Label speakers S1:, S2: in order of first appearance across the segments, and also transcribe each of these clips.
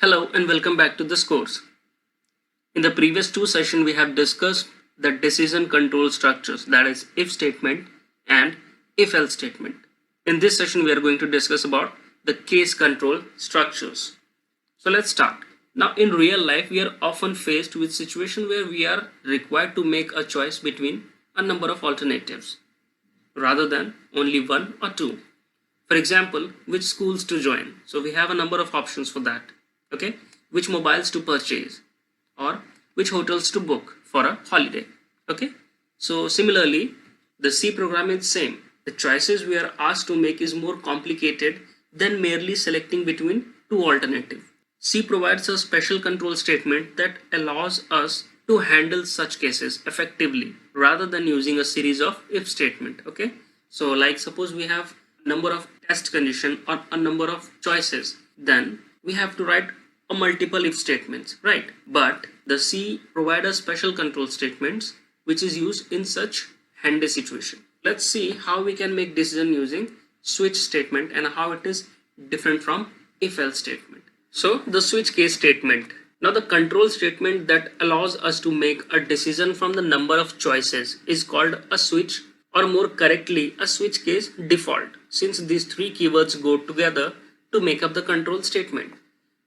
S1: Hello and welcome back to this course. In the previous two sessions, we have discussed the decision control structures, that is if statement and if else statement. In this session, we are going to discuss about the case control structures. So let's start. Now in real life, we are often faced with situation where we are required to make a choice between a number of alternatives rather than only one or two. For example, which schools to join. So we have a number of options for that. Okay, which mobiles to purchase or which hotels to book for a holiday. Okay, so similarly, the C program is same. The choices we are asked to make is more complicated than merely selecting between two alternatives. C provides a special control statement that allows us to handle such cases effectively rather than using a series of if statement. Okay, so like suppose we have number of test condition or a number of choices, then we have to write a multiple if statements, right? But the C provide a special control statements which is used in such handy situation. Let's see how we can make decision using switch statement and how it is different from if else statement. So the switch case statement. Now the control statement that allows us to make a decision from the number of choices is called a switch, or more correctly a switch case default, since these three keywords go together to make up the control statement.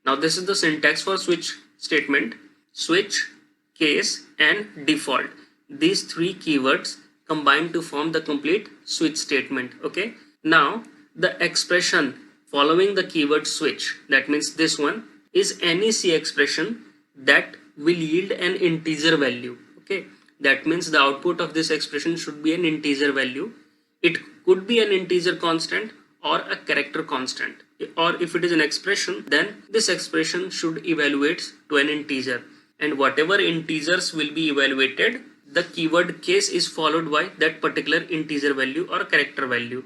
S1: Now this is the syntax for switch statement: switch, case and default. These three keywords combine to form the complete switch statement. Okay, now the expression following the keyword switch, that means this one, is any C expression that will yield an integer value. Okay, that means the output of this expression should be an integer value. It could be an integer constant or a character constant, or if it is an expression, then this expression should evaluate to an integer, and whatever integers will be evaluated, the keyword case is followed by that particular integer value or character value,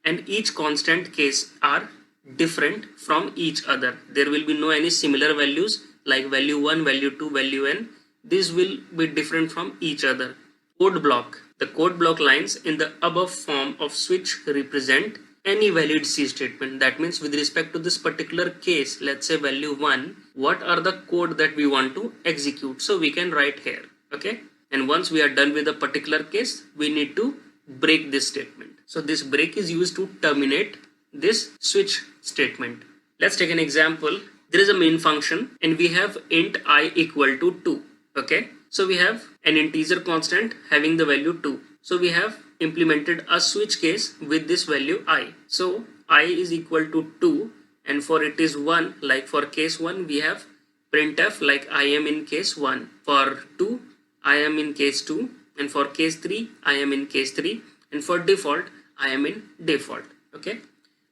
S1: and each constant case are different from each other. There will be no any similar values like value 1, value 2, value n. These will be different from each other. Code block. The code block lines in the above form of switch represent any valid C statement. That means with respect to this particular case, let's say value 1, what are the code that we want to execute? So we can write here. Okay, and once we are done with a particular case, we need to break this statement. So this break is used to terminate this switch statement. Let's take an example. There is a main function and we have int I equal to 2. Okay, so we have an integer constant having the value 2. So we have implemented a switch case with this value I. So I is equal to 2, and for it is 1, like for case 1 we have printf like I am in case 1. For 2 I am in case 2, and for case 3 I am in case 3, and for default I am in default. Okay,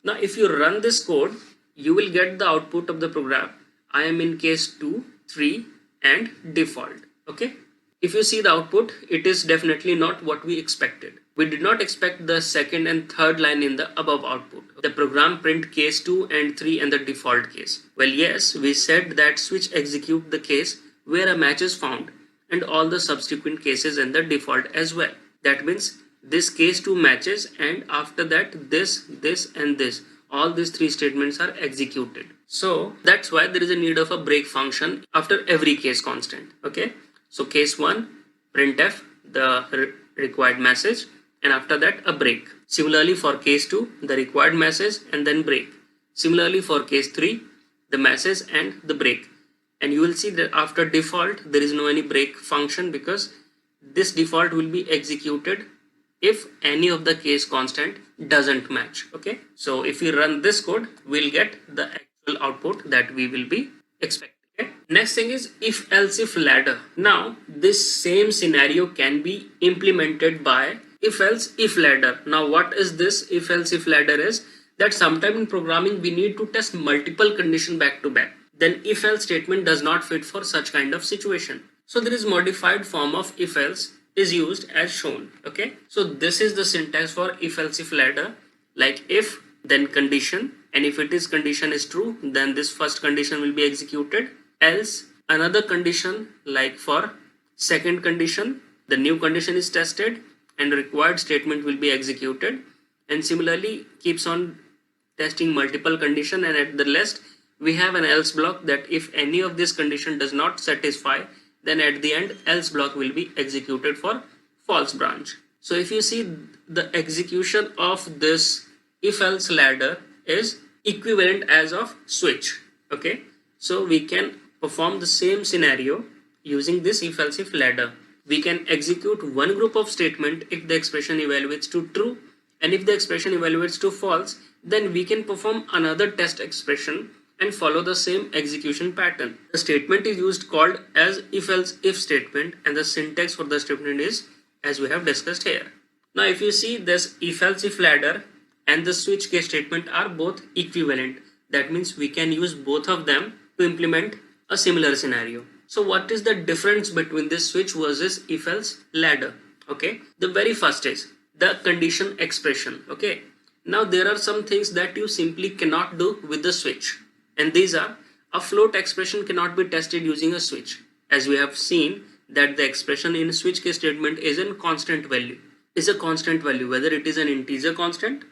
S1: now if you run this code, you will get the output of the program. I am in case 2, 3 and default. Okay, if you see the output, it is definitely not what we expected. We did not expect the second and third line in the above output. The program print case 2 and 3 and the default case. Well, yes, we said that switch execute the case where a match is found and all the subsequent cases in the default as well. That means this case 2 matches, and after that this, and this, all these three statements are executed. So that's why there is a need of a break function after every case constant. Okay, so case 1 printf the required message, and after that a break. Similarly for case 2 the required message and then break. Similarly for case 3 the message and the break. And you will see that after default there is no any break function, because this default will be executed if any of the case constant doesn't match. Okay, so if we run this code, we'll get the actual output that we will be expecting. Okay? Next thing is if else if ladder. Now this same scenario can be implemented by if else if ladder. Now what is this if else if ladder is that sometime in programming we need to test multiple conditions back to back. Then if else statement does not fit for such kind of situation. So there is modified form of if else is used as shown. Okay, so this is the syntax for if else if ladder, like if then condition, and if it is condition is true, then this first condition will be executed, else another condition, like for second condition the new condition is tested and required statement will be executed, and similarly keeps on testing multiple condition, and at the last we have an else block that if any of this condition does not satisfy, then at the end else block will be executed for false branch. So if you see, the execution of this if else ladder is equivalent as of switch. Okay, so we can perform the same scenario using this if else if ladder. We can execute one group of statement if the expression evaluates to true, and if the expression evaluates to false, then we can perform another test expression and follow the same execution pattern. The statement is used called as if else if statement, and the syntax for the statement is as we have discussed here. Now if you see, this if else if ladder and the switch case statement are both equivalent. That means we can use both of them to implement a similar scenario. So what is the difference between this switch versus if else ladder? Okay, the very first is the condition expression. Okay, now there are some things that you simply cannot do with the switch, and these are: a float expression cannot be tested using a switch, as we have seen that the expression in switch case statement is a constant value, whether it is an integer constant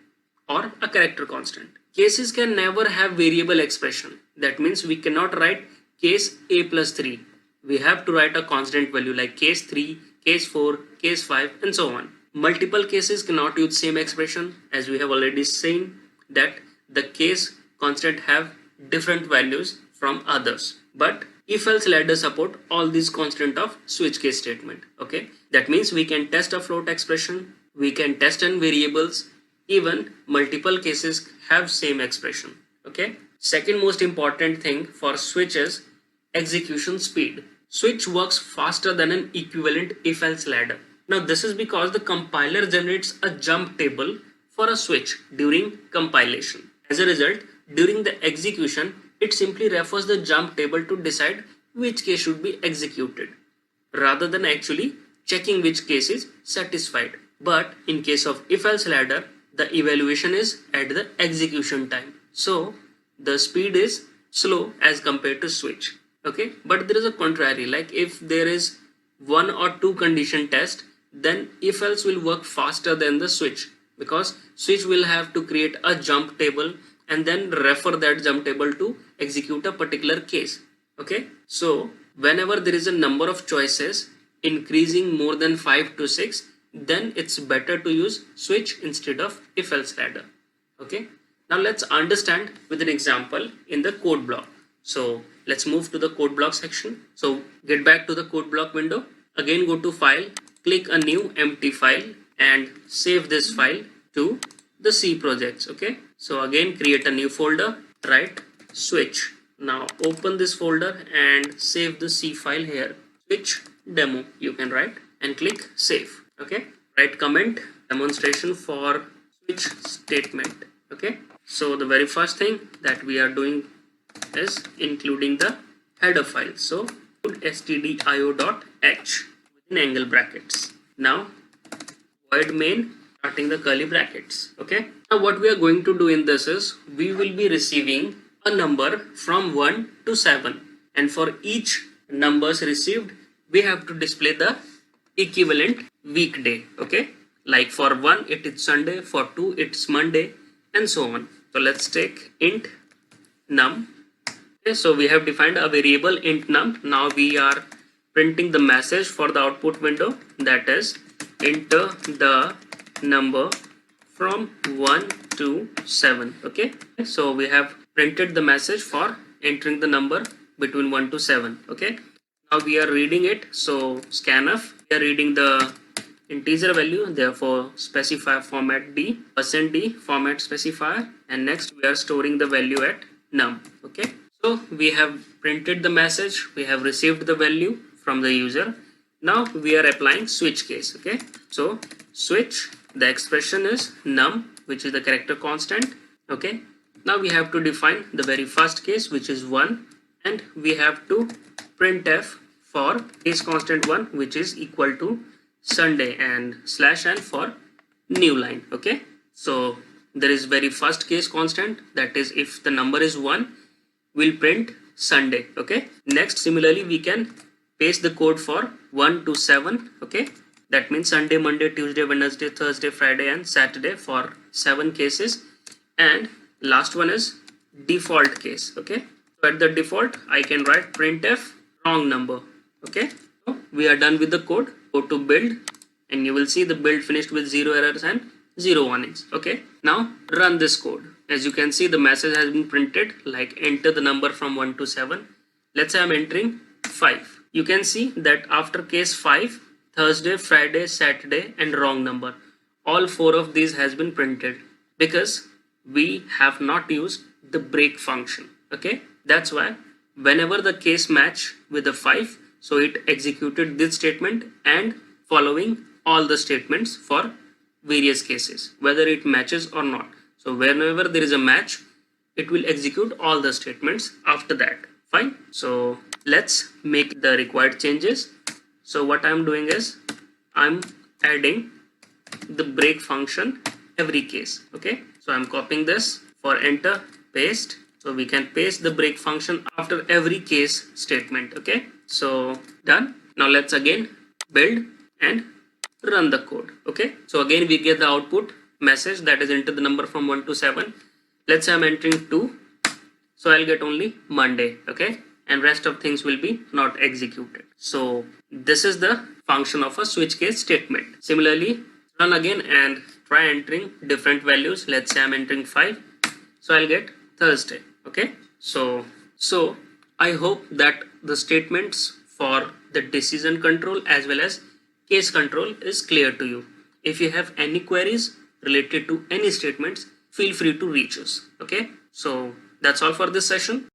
S1: or a character constant. Cases can never have variable expression. That means we cannot write case a plus 3. We have to write a constant value like case 3, case 4, case 5, and so on. Multiple cases cannot use same expression, as we have already seen that the case constant have different values from others. But if else ladder support all these constant of switch case statement. Okay, that means we can test a float expression, we can test in variables, even multiple cases have same expression. Okay, second most important thing for switch is execution speed. Switch works faster than an equivalent if else ladder. Now this is because the compiler generates a jump table for a switch during compilation. As a result, during the execution, it simply refers the jump table to decide which case should be executed, rather than actually checking which case is satisfied. But in case of if else ladder, the evaluation is at the execution time, so the speed is slow as compared to switch. Okay, but there is a contrary, like if there is one or two condition test, then if else will work faster than the switch, because switch will have to create a jump table and then refer that jump table to execute a particular case. Okay, so whenever there is a number of choices increasing more than 5 to 6, then it's better to use switch instead of if else ladder. Okay, now let's understand with an example in the code block. So let's move to the code block section. So get back to the code block window, again go to file, click a new empty file and save this file to the C projects. Okay, so again create a new folder, write switch. Now open this folder and save the C file here, switch demo you can write, and click save. Okay, write comment demonstration for switch statement. Okay, so the very first thing that we are doing is including the header file. So stdio.h within angle brackets. Now void main starting the curly brackets. Okay, now what we are going to do in this is we will be receiving a number from 1 to 7, and for each numbers received we have to display the equivalent weekday. Okay, like for 1 it is Sunday, for 2 it's Monday, and so on. So let's take int num. Okay, so we have defined a variable int num. Now we are printing the message for the output window, that is enter the number from 1 to 7. Okay, so we have printed the message for entering the number between 1 to 7. Okay, now we are reading it. So scanf, we are reading the integer value, therefore specify format d, %d format specifier, and next we are storing the value at num. Okay, so we have printed the message, we have received the value from the user. Now we are applying switch case. Okay, so switch, the expression is num, which is the character constant. Okay, now we have to define the very first case, which is 1, and we have to printf for case constant 1, which is equal to Sunday, and /n for new line. Okay, so there is very first case constant, that is if the number is 1, we'll print Sunday. Okay, next similarly we can paste the code for 1 to 7. Okay, that means Sunday, Monday, Tuesday, Wednesday, Thursday, Friday, and Saturday for 7 cases, and last one is default case. Okay, So at the default, I can write printf wrong number. Okay, so we are done with the code. Go to build and you will see the build finished with 0 errors and 0 warnings. Okay, now run this code. As you can see, the message has been printed like enter the number from 1 to 7. Let's say I'm entering 5. You can see that after case 5, Thursday, Friday, Saturday and wrong number, all 4 of these has been printed because we have not used the break function. Okay, that's why whenever the case match with the 5, so it executed this statement and following all the statements for various cases, whether it matches or not. So whenever there is a match, it will execute all the statements after that. Fine. So let's make the required changes. So what I'm doing is I'm adding the break function every case. Okay, so I'm copying this for enter, paste. So we can paste the break function after every case statement. Okay, so done. Now let's again build and run the code. Okay, so again we get the output message that is enter the number from 1 to 7. Let's say I'm entering 2, so I'll get only Monday. Okay, and rest of things will be not executed. So this is the function of a switch case statement. Similarly, run again and try entering different values. Let's say I'm entering 5, so I'll get Thursday. Okay, so I hope that the statements for the decision control as well as case control is clear to you. If you have any queries related to any statements, feel free to reach us. Okay, so that's all for this session.